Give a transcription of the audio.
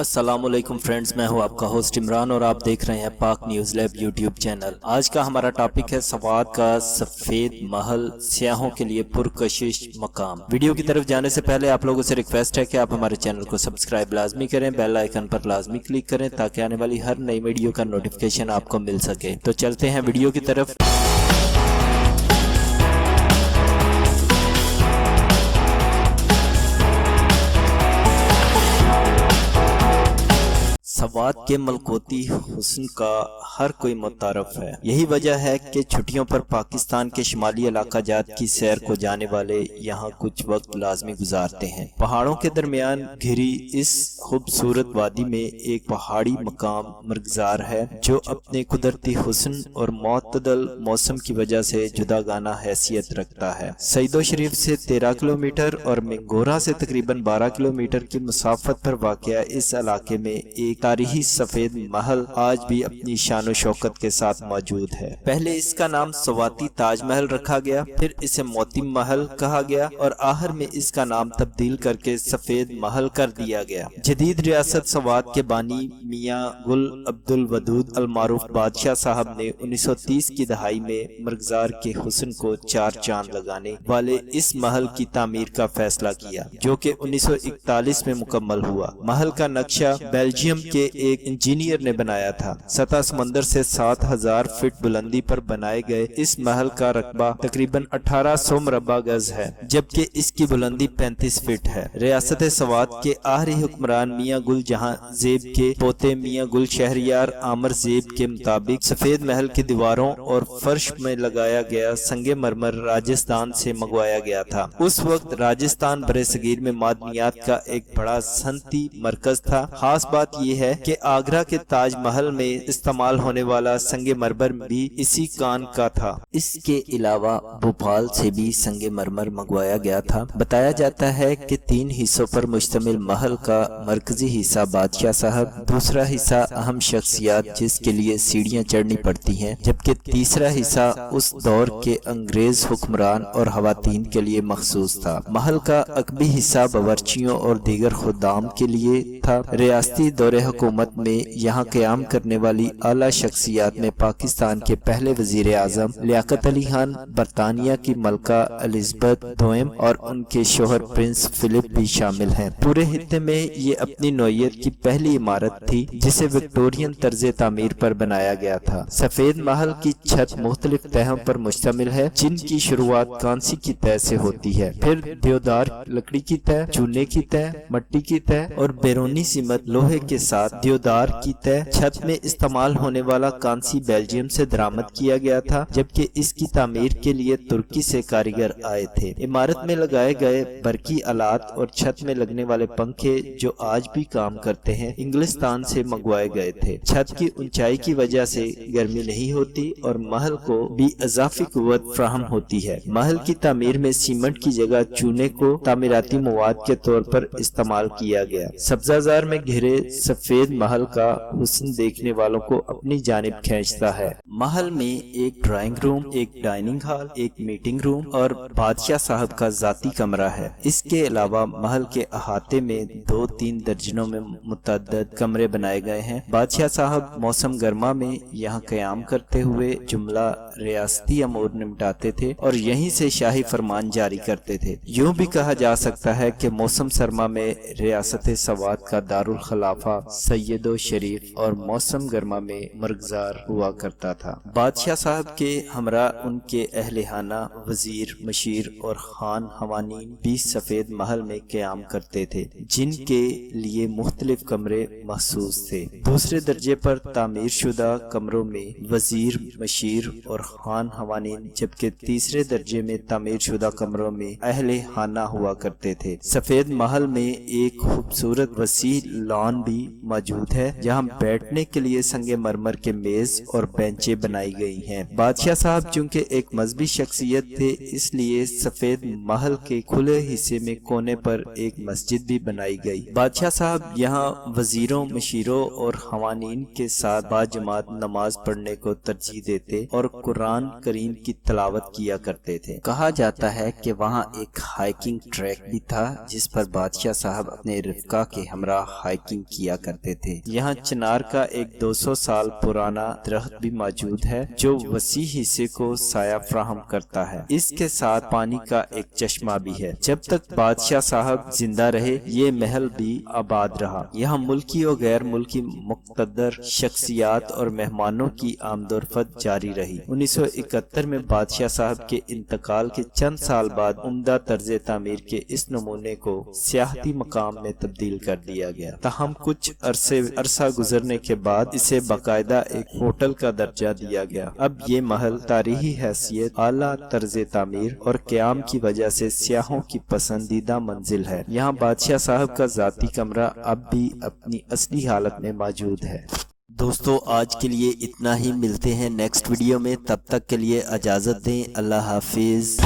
السلام علیکم فرینڈز، میں ہوں آپ کا ہوسٹ عمران اور آپ دیکھ رہے ہیں پاک نیوز لیب یوٹیوب چینل۔ آج کا ہمارا ٹاپک ہے سوات کا سفید محل، سیاحوں کے لیے پرکشش مقام۔ ویڈیو کی طرف جانے سے پہلے آپ لوگوں سے ریکویسٹ ہے کہ آپ ہمارے چینل کو سبسکرائب لازمی کریں، بیل آئیکن پر لازمی کلک کریں تاکہ آنے والی ہر نئی ویڈیو کا نوٹیفیکیشن آپ کو مل سکے۔ تو چلتے ہیں ویڈیو کی طرف۔ سوات کے ملکوتی حسن کا ہر کوئی متعارف ہے۔ یہی وجہ ہے کہ چھٹیوں پر پاکستان کے شمالی علاقہ جات کی سیر کو جانے والے یہاں کچھ وقت لازمی گزارتے ہیں۔ پہاڑوں کے درمیان گھری اس خوبصورت وادی میں ایک پہاڑی مقام مرغزار ہے جو اپنے قدرتی حسن اور معتدل موسم کی وجہ سے جدا گانہ حیثیت رکھتا ہے۔ سعیدو شریف سے 13 کلومیٹر اور منگورہ سے تقریباً 12 کلومیٹر کی مسافت پر واقع اس علاقے میں ایک تاریخی سفید محل آج بھی اپنی شان و شوکت کے ساتھ موجود ہے۔ پہلے اس کا نام سواتی تاج محل رکھا گیا، پھر اسے موتی محل کہا گیا اور آخر میں اس کا نام تبدیل کر کے سفید محل کر دیا گیا۔ جدید ریاست سوات کے بانی میاں گل عبد الودود المعروف بادشاہ صاحب نے 1930 کی دہائی میں مرغزار کے حسن کو چار چاند لگانے والے اس محل کی تعمیر کا فیصلہ کیا جو کہ 1941 میں مکمل ہوا۔ محل کا نقشہ بیلجیم کے ایک انجینئر نے بنایا تھا۔ سطح سمندر سے 7000 فٹ بلندی پر بنائے گئے اس محل کا رقبہ تقریباً 1800 مربع گز ہے جبکہ اس کی بلندی 35 فٹ ہے۔ ریاست سوات کے آخری حکمران میاں گل جہاں زیب کے پوتے میاں گل شہریار عامر زیب کے مطابق سفید محل کی دیواروں اور فرش میں لگایا گیا سنگ مرمر راجستھان سے منگوایا گیا تھا۔ اس وقت راجستھان برصغیر میں معدنیات کا ایک بڑا صنعتی مرکز تھا۔ خاص بات یہ ہے کہ آگرہ کے تاج محل میں استعمال ہونے والا سنگ مرمر بھی اسی کان کا تھا۔ اس کے علاوہ بھوپال سے بھی سنگ مرمر منگوایا گیا تھا۔ بتایا جاتا ہے کہ 3 حصوں پر مشتمل محل کا مرکزی حصہ بادشاہ صاحب، دوسرا حصہ اہم شخصیات جس کے لیے سیڑھیاں چڑھنی پڑتی ہیں، جبکہ تیسرا حصہ اس دور کے انگریز حکمران اور خواتین کے لیے مخصوص تھا۔ محل کا عقبی حصہ باورچیوں اور دیگر خدام کے لیے تھا۔ ریاستی دور حکومت میں یہاں قیام کرنے والی اعلیٰ شخصیات میں پاکستان کے پہلے وزیر اعظم لیاقت علی خان، برطانیہ کی ملکہ الزبتھ دوئم اور ان کے شوہر پرنس فلپ بھی شامل ہیں۔ پورے خطے میں یہ اپنی نوعیت کی پہلی عمارت تھی جسے وکٹورین طرز تعمیر پر بنایا گیا تھا۔ سفید محل کی چھت مختلف تہوں پر مشتمل ہے جن کی شروعات کانسی کی تہ سے ہوتی ہے، پھر دیودار لکڑی کی تہ، چونے کی تہ، مٹی کی تہ اور بیرونی سمت لوہے کے ساتھ دیودار کی تہ۔ چھت میں استعمال ہونے والا کانسی بیلجیم سے درآمد کیا گیا تھا جبکہ اس کی تعمیر کے لیے ترکی سے کاریگر آئے تھے۔ عمارت میں لگائے گئے برقی آلات اور چھت میں لگنے والے پنکھے جو آج بھی کام کرتے ہیں انگلستان سے منگوائے گئے تھے۔ چھت کی اونچائی کی وجہ سے گرمی نہیں ہوتی اور محل کو بھی اضافی قوت فراہم ہوتی ہے۔ محل کی تعمیر میں سیمنٹ کی جگہ چونے کو تعمیراتی مواد کے طور پر استعمال کیا گیا۔ سبزہ زار میں گھرے سفید محل کا حسن دیکھنے والوں کو اپنی جانب کھینچتا ہے۔ محل میں ایک ڈرائنگ روم، ایک ڈائننگ ہال، ایک میٹنگ روم اور بادشاہ صاحب کا ذاتی کمرہ ہے۔ اس کے علاوہ محل کے احاطے میں 2-3 درجنوں میں متعدد کمرے بنائے گئے ہیں۔ بادشاہ صاحب موسم گرما میں یہاں قیام کرتے ہوئے جملہ ریاستی امور نمٹاتے تھے اور یہیں سے شاہی فرمان جاری کرتے تھے۔ یوں بھی کہا جا سکتا ہے کہ موسم سرما میں ریاست سوات کا دارالخلافہ سیدو شریف اور موسم گرما میں مرغزار ہوا کرتا تھا۔ بادشاہ صاحب کے ہمراہ ان کے اہل خانہ، وزیر، مشیر اور خان خوانین بھی سفید محل میں قیام کرتے تھے جن کے لیے مختلف کمرے مخصوص تھے۔ دوسرے درجے پر تعمیر شدہ کمروں میں وزیر، مشیر اور خان خوانین، جبکہ تیسرے درجے میں تعمیر شدہ کمروں میں اہل خانہ ہوا کرتے تھے۔ سفید محل میں ایک خوبصورت وسیع لان بھی موجود ہے جہاں بیٹھنے کے لیے سنگ مرمر کے میز اور بینچیں بنائی گئی ہیں۔ بادشاہ صاحب چونکہ ایک مذہبی شخصیت تھے، اس لیے سفید محل کے کھلے حصے میں کونے پر ایک مسجد بھی بنائی گئی۔ بادشاہ صاحب یہاں وزیروں، مشیروں اور خوانین کے ساتھ باجماعت نماز پڑھنے کو ترجیح دیتے اور قرآن کریم کی تلاوت کیا کرتے تھے۔ کہا جاتا ہے کہ وہاں ایک ہائیکنگ ٹریک بھی تھا جس پر بادشاہ صاحب اپنے رفقا کے ہمراہ ہائیکنگ کیا کرتے تھے۔ یہاں چنار کا ایک 200 سال پرانا درخت بھی موجود ہے جو وسیع حصے کو سایہ فراہم کرتا ہے۔ اس کے ساتھ پانی کا ایک چشمہ بھی ہے۔ جب تک بادشاہ صاحب زندہ رہے یہ محل بھی آباد رہا۔ یہاں ملکی اور غیر ملکی مقتدر شخصیات اور مہمانوں کی آمد و رفت جاری رہی۔ 1971 میں بادشاہ صاحب کے انتقال کے چند سال بعد عمدہ طرز تعمیر کے اس نمونے کو سیاحتی مقام میں تبدیل کر دیا گیا، تاہم کچھ عرصہ گزرنے کے بعد اسے باقاعدہ ایک ہوٹل کا درجہ دیا گیا۔ اب یہ محل تاریخی حیثیت، اعلیٰ طرز تعمیر اور قیام کی وجہ سے سیاحوں کی پسندیدہ منزل ہے۔ یہاں بادشاہ صاحب کا ذاتی کمرہ اب بھی اپنی اصلی حالت میں موجود ہے۔ دوستو آج کے لیے اتنا ہی، ملتے ہیں نیکسٹ ویڈیو میں، تب تک کے لیے اجازت دیں، اللہ حافظ۔